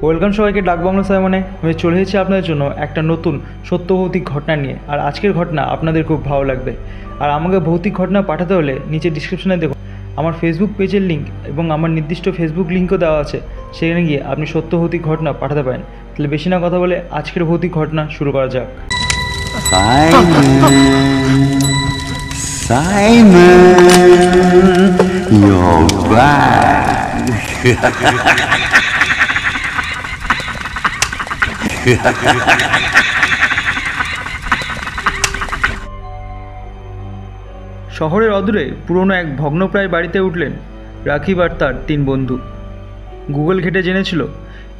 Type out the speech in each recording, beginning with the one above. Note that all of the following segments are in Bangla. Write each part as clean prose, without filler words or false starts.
ওয়েলকাম সবাইকে ডাকবাংলো সাইমনে। আমি চলে এসেছি আপনাদের জন্য একটা নতুন সত্যভৌতিক ঘটনা নিয়ে। আর আজকের ঘটনা আপনাদের খুব ভালো লাগবে। আর আমাকে ভৌতিক ঘটনা পাঠাতে হলে নিচে ডিসক্রিপশনে দেখুন আমার ফেসবুক পেজের লিঙ্ক এবং আমার নির্দিষ্ট ফেসবুক লিঙ্কও দেওয়া আছে। সেখানে গিয়ে আপনি সত্যভৌতিক ঘটনা পাঠাতে পারেন। তাহলে বেশি না কথা বলে আজকের ভৌতিক ঘটনা শুরু করা যাক। শহরের অদূরে পুরনো এক ভগ্নপ্রায় বাড়িতে উঠলেন রাকিব আর তার 3 বন্ধু। গুগল ঘেটে জেনেছিল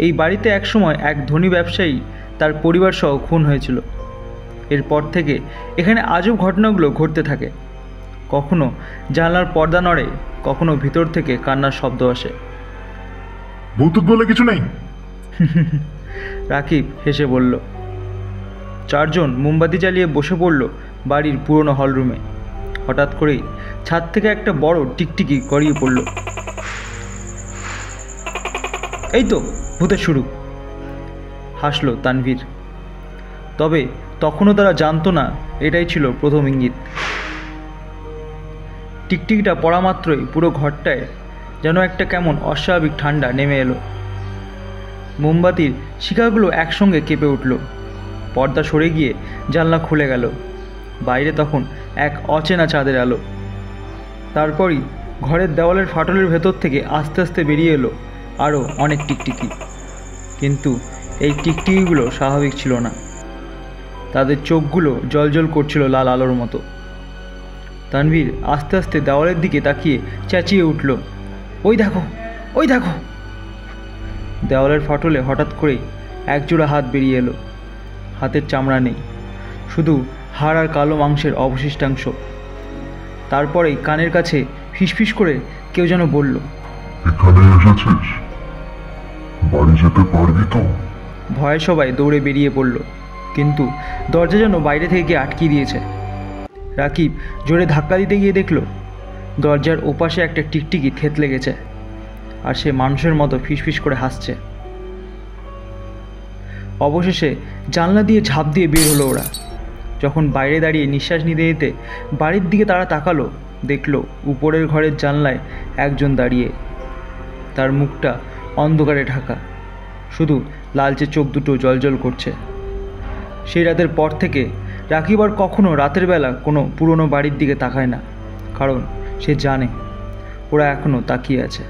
এই বাড়িতে একসময় এক ধনী ব্যবসায়ী তার পরিবার সহ খুন হয়েছিল। এরপর থেকে এখানে আজব ঘটনাগুলো ঘটতে থাকে। কখনো জানলার পর্দা নড়ে, কখনো ভিতর থেকে কান্নার শব্দ আসে। ভৌতুক বলে কিছু নেই। রাকিব হেসে বলল। 4 জন মোমবাতি জ্বালিয়ে বসে পড়ল বাড়ির পুরনো হলরুমে। হঠাৎ করেই ছাদ থেকে একটা বড় টিকটিকি গড়িয়ে পড়ল। এই তো ভূতের শুরু, হাসলো তানভীর। তবে তখনও তারা জানতো না এটাই ছিল প্রথম ইঙ্গিত। টিকটিকিটা পড়া মাত্রই পুরো ঘরটায় যেন একটা কেমন অস্বাভাবিক ঠান্ডা নেমে এলো। মোমবাতির শিখাগুলো একসঙ্গে কেঁপে উঠল। পর্দা সরে গিয়ে জানলা খুলে গেল। বাইরে তখন এক অচেনা চাঁদের আলো। তারপরই ঘরের দেওয়ালের ফাটলের ভেতর থেকে আস্তে আস্তে বেরিয়ে এলো আরও অনেক টিকটিকি। কিন্তু এই টিকটিকিগুলো স্বাভাবিক ছিল না। তাদের চোখগুলো জ্বলজ্বল করছিল লাল আলোর মতো। তানভীর আস্তে আস্তে দেওয়ালের দিকে তাকিয়ে চেঁচিয়ে উঠল, ওই দেখো, ওই দেখো। দেওয়ালের ফাটলে হঠাৎ করেই একজোড়া হাত বেরিয়ে এলো। হাতের চামড়া নেই, শুধু হাড় আর কালো মাংসের অবশিষ্টাংশ। তারপরেই কানের কাছে ফিসফিস করে কেউ যেন বলল, এখানে এসেছিস, বাড়ি যেতে পারবি তো? ভয়ে সবাই দৌড়ে বেরিয়ে পড়ল, কিন্তু দরজা যেন বাইরে থেকে আটকিয়ে দিয়েছে। রাকিব জোরে ধাক্কা দিতে গিয়ে দেখল দরজার ওপাশে একটা টিকটিকি থেতলে গেছে, আর সে মানুষের মতো ফিসফিস করে হাসছে। অবশেষে জানলা দিয়ে ঝাঁপ দিয়ে বের হলো ওরা। যখন বাইরে দাঁড়িয়ে নিঃশ্বাস নিতে নিতে বাড়ির দিকে তারা তাকালো, দেখলো উপরের ঘরের জানলায় একজন দাঁড়িয়ে। তার মুখটা অন্ধকারে ঢাকা, শুধু লালচে চোখ দুটো জ্বলজ্বল করছে। সেই রাতের পর থেকে রাকিব আর কখনো রাতের বেলা কোনো পুরনো বাড়ির দিকে তাকায় না, কারণ সে জানে ওরা এখনও তাকিয়ে আছে।